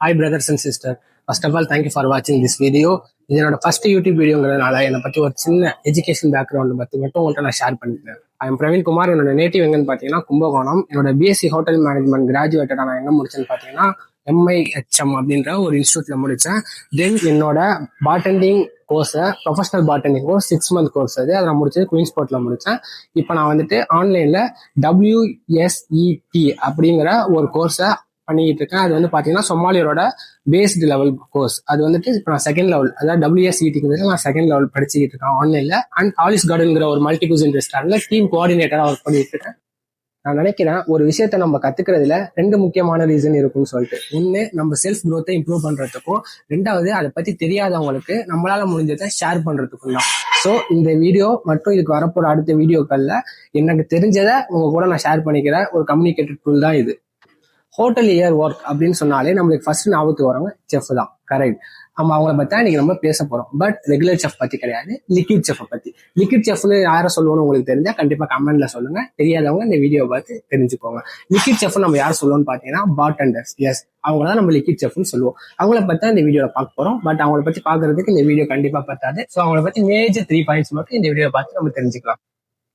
Hi brothers and sisters. First of all, thank you for watching this video. இது என்னோட first YouTube வீடியோங்கிறதுனால என்னை பற்றி ஒரு சின்ன எஜுகேஷன் பேக்ரவுண்ட் பற்றி மட்டும் உங்கள்கிட்ட நான் ஷேர் பண்ணிக்கிறேன். I am Praveen Kumar. என்னோட நேட்டிவ் எங்கன்னு பார்த்தீங்கன்னா கும்பகோணம். என்னோட பிஎஸ்சி ஹோட்டல் மேனேஜ்மெண்ட் கிராஜுவேட்டடாக நான் எங்கே முடிச்சேன்னு பார்த்தீங்கன்னா MIHM அப்படின்ற ஒரு இன்ஸ்டியூட்ல முடித்தேன். தென் என்னோட பார்டெண்டிங் கோர்ஸை professional bartending course 6 month course அதை நான் முடிச்சது குயின்ஸ்போர்ட்ல முடித்தேன். இப்போ நான் வந்துட்டு ஆன்லைனில் WSET அப்படிங்கிற ஒரு கோர்ஸை பண்ணிட்டு இருக்கேன். அது வந்து பாத்தீங்கன்னா சொமாலியரோட பேஸ்டு லெவல் கோர்ஸ். அது வந்துட்டு இப்போ நான் செகண்ட் லெவல், அதாவது WSETக்கு வந்து நான் செகண்ட் லெவல் படிச்சுக்கிட்டு இருக்கேன் ஆன்லைன்ல. அண்ட் ஆலிஸ் கார்டன்ங்கிற ஒரு மல்டி குசின் ரெஸ்டாரண்ட்ல டீம் கோஆர்டினேட்டரா ஒர்க் பண்ணிட்டு இருக்கேன். நான் நினைக்கிறேன் ஒரு விஷயத்த நம்ம கத்துக்கிறதுல 2 முக்கியமான ரீசன் இருக்கும்னு சொல்லிட்டு. ஒன்று, நம்ம செல்ஃப் க்ரோத்தை இம்ப்ரூவ் பண்றதுக்கும், 2வது அதை பத்தி தெரியாதவங்களுக்கு நம்மளால முடிஞ்சதை ஷேர் பண்றதுக்கும் தான். ஸோ இந்த வீடியோ மற்றும் இதுக்கு வரப்போற அடுத்த வீடியோக்கள்ல எனக்கு தெரிஞ்சதை உங்க கூட நான் ஷேர் பண்ணிக்கிற ஒரு கம்யூனிகேட்டட் டூல் தான் இது. ஹோட்டல் இயர் ஒர்க் அப்படின்னு சொன்னாலே நம்மளுக்கு ஃபர்ஸ்ட் ஞாபகத்துக்கு வரவங்க செஃப் தான், கரெக்ட்? நம்ம அவங்கள பத்தி தான் இன்னைக்கு நம்ம பேச போறோம். பட் ரெகுலர் செஃப் பத்தி கிடையாது, லிக்விட் செஃப் பத்தி. லிக்விட் செஃப்னு யாரை சொல்லுவோம்னு உங்களுக்கு தெரிஞ்சா கண்டிப்பா கமெண்ட்ல சொல்லுங்க. தெரியாதவங்க இந்த வீடியோ பார்த்து தெரிஞ்சுக்கோங்க. லிக்விட் செஃப் நம்ம யார் சொல்லுவோம்னு பாத்தீங்கன்னா பார்டெண்டர்ஸ். எஸ், அவங்கள தான் நம்ம லிக்விட் செஃப்னு சொல்லுவோம். அவங்கள பத்தி தான் இந்த வீடியோல பார்க்க போறோம். பட் அவங்கள பத்தி பாக்குறதுக்கு இந்த வீடியோ கண்டிப்பா பத்தாது. ஸோ அவங்கள பத்தி மேஜர் 3 points மட்டும் இந்த வீடியோ பார்த்து நம்ம தெரிஞ்சுக்கலாம்.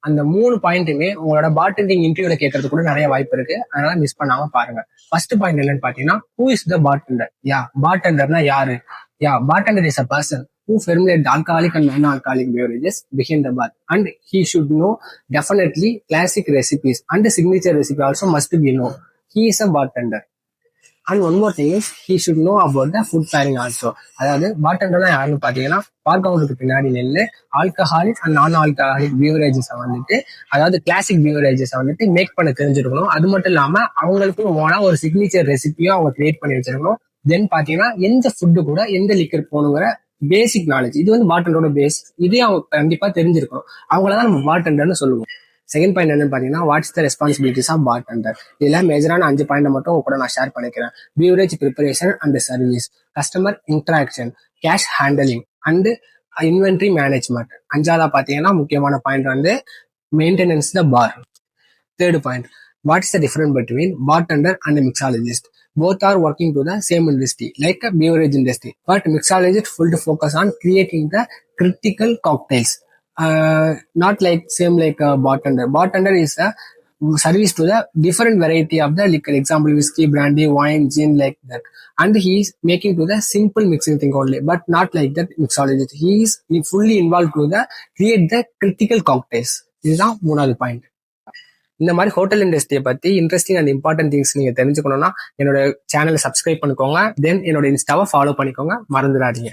அந்த 3 பாயிண்ட்டுமே உங்களோட பார்டெண்டிங் இன்டர்வியூல கேட்கறது கூட நிறைய வாய்ப்பு இருக்கு. அதனால மிஸ் பண்ணாம பாருங்க. ஃபர்ஸ்ட் பாயிண்ட் என்னன்னு பாத்தீங்கன்னா, ஹூ இஸ் த பார்டெண்டர்? பார்டெண்டர்னா யாரு? Bartender is a person who formulates alcoholic and non-alcoholic beverages behind the bar, and he should know definitely classic recipes and the signature recipe also must be known. He is a bartender. And one more thing is he should know about the food pairing also. அதாவது பார்டெண்டர்னா யாருன்னு பாத்தீங்கன்னா, park கவுண்டருக்கு பின்னாடி நின்று alcoholic and நான் alcoholic பியூரேஜஸ் வந்துட்டு, அதாவது classic பியூரேஜஸ் வந்துட்டு மேக் பண்ண தெரிஞ்சிருக்கணும். அது மட்டும் இல்லாம அவங்களுக்கும் ஓனா ஒரு சிக்னேச்சர் ரெசிபியும் அவங்க கிரியேட் பண்ணி வச்சிருக்கணும். தென் பாத்தீங்கன்னா எந்த ஃபுட்டு கூட எந்த லிக்கர் போகணுங்கிற பேசிக் நாலேஜ், இது வந்து பார்டெண்டரோட பேஸ். இதே அவங்க கண்டிப்பா தெரிஞ்சிருக்கணும். அவங்களதான் நம்ம பார்டெண்டர்னு சொல்லுவோம். செகண்ட் பாயிண்ட் என்னன்னு பாத்தீங்கன்னா, what's the responsibilities of bartender. இதுல மேஜரான 5 பாயிண்ட் மட்டும் கூட நான் ஷேர் பண்ணிக்கிறேன். Beverage preparation and service, customer interaction, cash handling and inventory management. 5ஆவதா பாத்தீங்கன்னா முக்கியமான பாயிண்ட் வந்து maintenance the bar. Third point, what is the difference between bartender and a mixologist? Both are working to the same industry, like a beverage industry, but mixologist full to focus on creating the critical cocktails. Not like same like a bartender. Bartender is a service to the different variety of the liquor, example whiskey, brandy, wine, gin, like that. And he is making to the simple mixing thing only, but not like that mixologist. He is fully involved to the create the critical cocktails. இதுதான் 3வது point. இந்த மாதிரி hotel இண்டஸ்ட்ரியை பத்தி interesting and important things நீங்க தெரிஞ்சுக்கணும்னா என்னோட சேனலை சப்ஸ்கிரைப் பண்ணிக்கோங்க. தென் என்னோட இன்ஸ்டாவை ஃபாலோ பண்ணிக்கோங்க, மறந்துடாதீங்க.